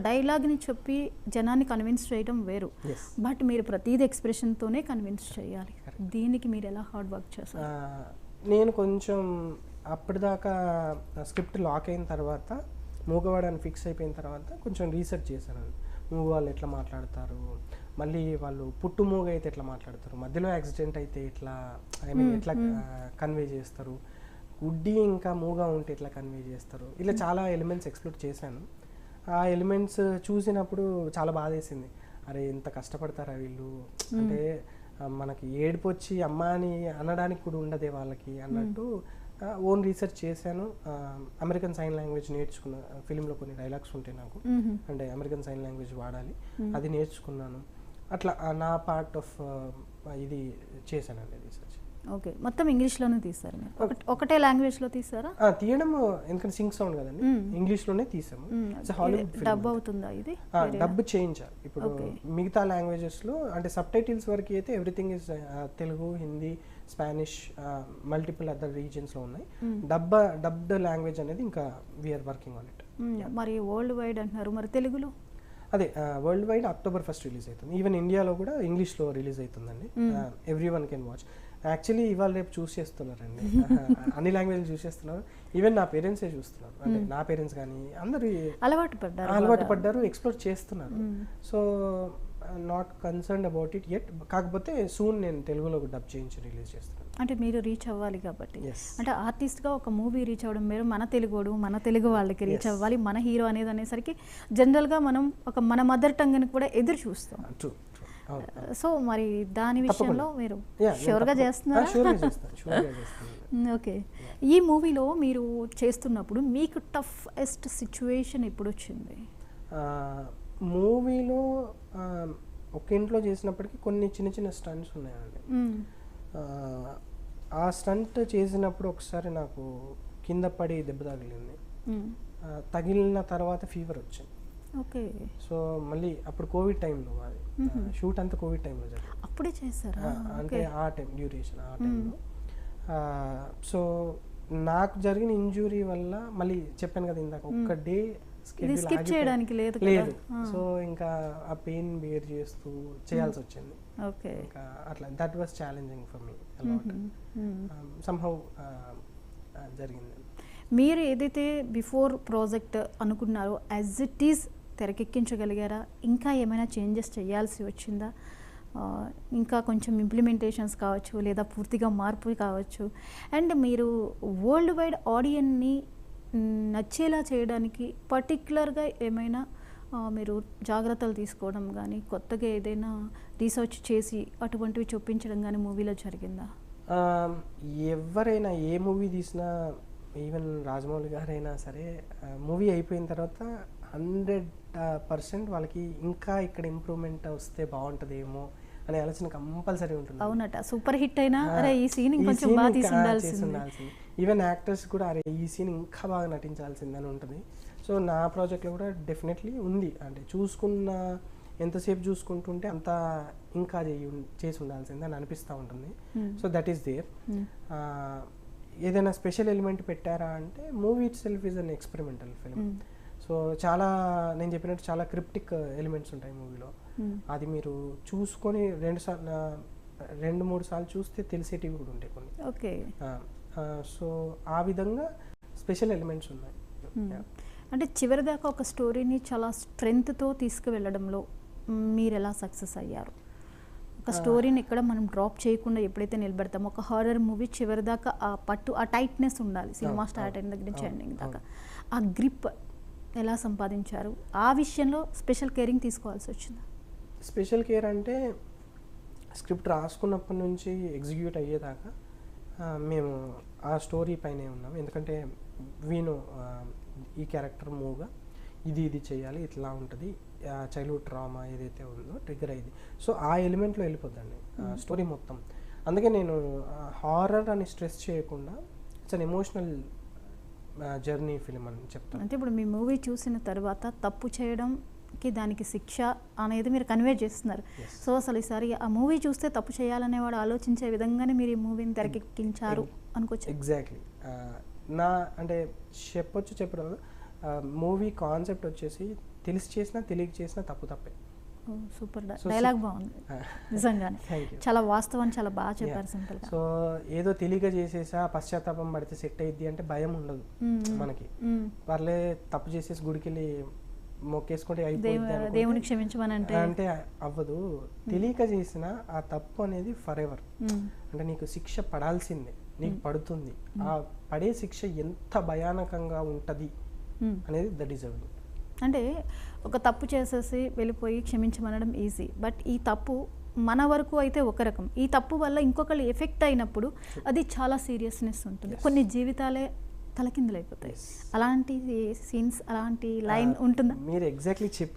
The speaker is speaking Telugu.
డైలాగ్ని చెప్పి జనాన్ని కన్విన్స్ చేయడం వేరు, ఎస్ బట్ మీరు ప్రతిదీ ఎక్స్ప్రెషన్తోనే కన్విన్స్ చేయాలి. దీనికి మీరు ఎలా హార్డ్ వర్క్ చేస్తారు? నేను కొంచెం అప్పటిదాకా స్క్రిప్ట్ లాక్ అయిన తర్వాత మూగవాడని ఫిక్స్ అయిపోయిన తర్వాత కొంచెం రీసెర్చ్ చేశాను. మూగ వాళ్ళు ఎట్లా మాట్లాడతారు, మళ్ళీ వాళ్ళు పుట్టు మూగ అయితే ఎట్లా మాట్లాడతారు, మధ్యలో యాక్సిడెంట్ అయితే ఎట్లా ఎట్లా కన్వే చేస్తారు, గుడ్డి ఇంకా మూగా ఉంటే ఎట్లా కన్వే చేస్తారు, ఇలా చాలా ఎలిమెంట్స్ ఎక్స్ప్లోర్ చేశాను. ఆ ఎలిమెంట్స్ చూసినప్పుడు చాలా బాధ వేసింది. అరే ఇంత కష్టపడతారా వీళ్ళు, అంటే మనకి ఏడుపు వచ్చి అమ్మ అని అనడానికి కూడా ఉండదే వాళ్ళకి అన్నట్టు ఓన్ రీసెర్చ్ చేశాను. అమెరికన్ సైన్ లాంగ్వేజ్ నేర్చుకున్నా. ఫిలింలో కొన్ని డైలాగ్స్ ఉంటాయి నాకు, అంటే అమెరికన్ సైన్ లాంగ్వేజ్ వాడాలి, అది నేర్చుకున్నాను. అట్లా నా పార్ట్ ఆఫ్ ఇది చేశానండి రీసెర్చ్. ఓకే, మొత్తం ఇంగ్లీష్లోనే తీస్తారు మీరు? ఒకటే లాంగ్వేజ్లో తీసారా? తీయడం ఎందుకంటే సింగ్ సౌండ్ కదండి, ఇంగ్లీష్లోనే తీసాము. హాలీవుడ్ డబ్ అవుతుందా ఇది? డబ్ చేయించాలి. ఇప్పుడు మిగతా లాంగ్వేజెస్లో అంటే సబ్ టైటిల్స్ వరకు అయితే everything is Telugu, Hindi, Spanish, multiple other రీజియన్స్లో ఉన్నాయి. డబ్డ్ లాంగ్వేజ్ అనేది ఇంకా వీఆర్ వర్కింగ్ ఆన్ ఇట్. మరి వరల్డ్ వైడ్ అంటున్నారు, మరి తెలుగులో? అదే worldwide October 1st release అవుతుంది. ఈవెన్ ఇండియాలో కూడా ఇంగ్లీష్లో రిలీజ్ అవుతుందండి. Everyone can watch. Actually ఇవాళ రేపు చూస్ చేస్తున్నారండి, అన్ని లాంగ్వేజ్లు చూస్ చేస్తున్నారు. ఈవెన్ నా పేరెంట్సే చూస్తున్నారు, అంటే నా పేరెంట్స్ కానీ అందరూ అలవాటు పడ్డారు, ఎక్స్ప్లోర్ చేస్తున్నారు. So not concerned about it at. కాకపోతే సూన్ నేను తెలుగులో డబ్ చేయించి రిలీజ్ చేస్తున్నాను. అంటే మీరు రీచ్ అవ్వాలి కాబట్టి, అంటే ఆర్టిస్ట్గా ఒక మూవీ రీచ్ అవ్వడం మీరు మన తెలుగు వాళ్ళకి రీచ్ అవ్వాలి, మన హీరో అనేది అనేసరికి జనరల్గా మనం మన మదర్ టంగ్ని కూడా ఎదురు చూస్తాం. సో మరి దాని విషయంలో మీరు షూర్గా చేస్తున్నారా? ఓకే, ఈ మూవీలో మీరు చేస్తున్నప్పుడు మీకు టఫెస్ట్ సిచ్యువేషన్ ఎప్పుడు వచ్చింది? మూవీలో ఒక ఇంట్లో చేసినప్పటికీ కొన్ని చిన్న చిన్న స్టంట్స్ ఉన్నాయండి. ఆ స్టంట్ చేసినప్పుడు ఒకసారి నాకు కింద పడి దెబ్బ తగిలింది. తగిలిన తర్వాత ఫీవర్ వచ్చింది. ఓకే, సో మళ్ళీ అప్పుడు కోవిడ్ టైంలో అది షూట్ అంతా కోవిడ్ టైంలో జరిగింది. అప్పుడే చేశారా? అంటే ఆ టైం డ్యూరేషన్ ఆ టైంలో. సో నాకు జరిగిన ఇంజురీ వల్ల మళ్ళీ చెప్పాను కదా ఇందాక, ఒక్క డే స్కిప్ చేయడానికి లేదు. సో ఇంకా ఆ పెయిన్ బేర్ చేస్తూ చేయాల్సి వచ్చింది. ఓకే, ఇంకా అట్లా that was challenging for me a lot. Somehow జరిగింది. మీరు ఏదైతే బిఫోర్ ప్రాజెక్ట్ అనుకున్నారో యాజ్ ఇట్ ఈజ్ తెరకెక్కించగలిగారా? ఇంకా ఏమైనా చేంజెస్ చేయాల్సి వచ్చిందా? ఇంకా కొంచెం ఇంప్లిమెంటేషన్స్ కావచ్చు, లేదా పూర్తిగా మార్పు కావచ్చు. అండ్ మీరు వరల్డ్ వైడ్ ఆడియన్ని నచ్చేలా చేయడానికి పర్టిక్యులర్గా ఏమైనా మీరు జాగ్రత్తలు తీసుకోవడం కానీ, కొత్తగా ఏదైనా రీసెర్చ్ చేసి అటువంటివి చూపించడం కానీ మూవీలో జరిగిందా? ఎవరైనా ఏ మూవీ తీసినా, ఈవెన్ రాజమౌళి గారైనా సరే, మూవీ అయిపోయిన తర్వాత 100% వాళ్ళకి ఇంకా ఇక్కడ ఇంప్రూవ్మెంట్ వస్తే బాగుంటుందేమో అనే ఆలోచన కంపల్సరీ ఉంటుంది. అవునట, సూపర్ హిట్ అయినా అరే ఈ సీన్ కొంచెం బాగా తీసి ఉండాల్సింది. ఈవెన్ యాక్టర్స్ కూడా అరే ఈ సీన్ ఇంకా బాగా నటించాల్సిందని ఉంటుంది. సో నా ప్రాజెక్ట్లో కూడా డెఫినెట్లీ ఉంది. అంటే చూసుకున్న ఎంతసేపు చూసుకుంటుంటే అంత ఇంకా చేసి ఉండాల్సింది అని అనిపిస్తూ ఉంటుంది. So that is there. ఏదైనా స్పెషల్ ఎలిమెంట్ పెట్టారా అంటే movie itself is an experimental film. So చాలా నేను చెప్పినట్టు చాలా క్రిప్టిక్ ఎలిమెంట్స్ ఉంటాయి మూవీలో. అది మీరు చూసుకొని 2-3 సార్లు చూస్తే తెలిసేటివి కూడా ఉంటాయి కొన్ని. ఓకే, సో ఆ విధంగా స్పెషల్ ఎలిమెంట్స్ ఉన్నాయి. అంటే చివరిదాకా ఒక స్టోరీని చాలా స్ట్రెంగ్త్తో తీసుకువెళ్ళడంలో మీరు ఎలా సక్సెస్ అయ్యారు? ఒక స్టోరీని ఎక్కడ మనం డ్రాప్ చేయకుండా ఎప్పుడైతే నిలబెడతామో, ఒక హారర్ మూవీ చివరిదాకా ఆ పట్టు, ఆ టైట్నెస్ ఉండాలి. సినిమా స్టార్ట్ అయిన దగ్గర నుంచి ఎండింగ్ దాకా ఆ గ్రిప్ ఎలా సంపాదించారు? ఆ విషయంలో స్పెషల్ కేరింగ్ తీసుకోవాల్సి వచ్చింది? స్పెషల్ కేర్ అంటే స్క్రిప్ట్ రాసుకున్నప్పటి నుంచి ఎగ్జిక్యూట్ అయ్యేదాకా మేము ఆ స్టోరీ పైనే ఉన్నాం. ఎందుకంటే వీను ఈ క్యారెక్టర్ మూవ్గా ఇది చేయాలి, ఇట్లా ఉంటుంది, చైల్డ్హుడ్ ట్రామా ఏదైతే ఉందో ట్రిగ్గర్ అయ్యింది. సో ఆ ఎలిమెంట్లో వెళ్ళిపోద్దండి స్టోరీ మొత్తం. అందుకే నేను హారర్ అని స్ట్రెస్ చేయకుండా it's an emotional journey film అని చెప్తాను. అంటే ఇప్పుడు మీ మూవీ చూసిన తర్వాత తప్పు చేయడంకి దానికి శిక్ష అనేది మీరు కన్వే చేస్తున్నారు. సో అసలు ఈసారి ఆ మూవీ చూస్తే తప్పు చేయాలనేవాడు ఆలోచించే విధంగానే మీరు ఈ మూవీని తెరకెక్కించారు అనుకోవచ్చు. ఎగ్జాక్ట్లీ. నా అంటే చెప్పడం మూవీ కాన్సెప్ట్ వచ్చేసి తెలిసి చేసినా తెలియక చేసినా తప్పే. సూపర్ So, డైలాగ్ బాగుంది నిజంగానే. Thank you. చాలా వాస్తవం, చాలా బాగా చెప్పారు సింపుల్గా. సో ఏదో తెలియక చేసేసా పశ్చాత్తాపం పడితే సెట్ అయ్యిద్ది అంటే భయం ఉండదు మనకి. వాళ్ళే తప్పు చేసేసి గుడికి వెళ్ళి మొక్కేసుకుంటే అయిపోయింది దేవుని క్షమించమని అంటే అవ్వదు. తెలియక చేసిన ఆ తప్పు అనేది ఫర్ ఎవర్, అంటే నీకు శిక్ష పడాల్సిందే, నీకు పడుతుంది. ఆ పడే శిక్ష ఎంత భయానకంగా ఉంటుంది అనేది దట్ ఈస్ అవర్. అంటే ఒక తప్పు చేసేసి వెళ్ళిపోయి క్షమించమనడం ఈజీ, బట్ ఈ తప్పు మన వరకు అయితే ఒక రకం, ఈ తప్పు వల్ల ఇంకొకళ్ళు ఎఫెక్ట్ అయినప్పుడు అది చాలా సీరియస్నెస్ ఉంటుంది. కొన్ని జీవితాలే తలకిందులైపోతాయి. అలాంటి సీన్స్, అలాంటి లైన్ ఉంటుందా? మీరు ఎగ్జాక్ట్లీ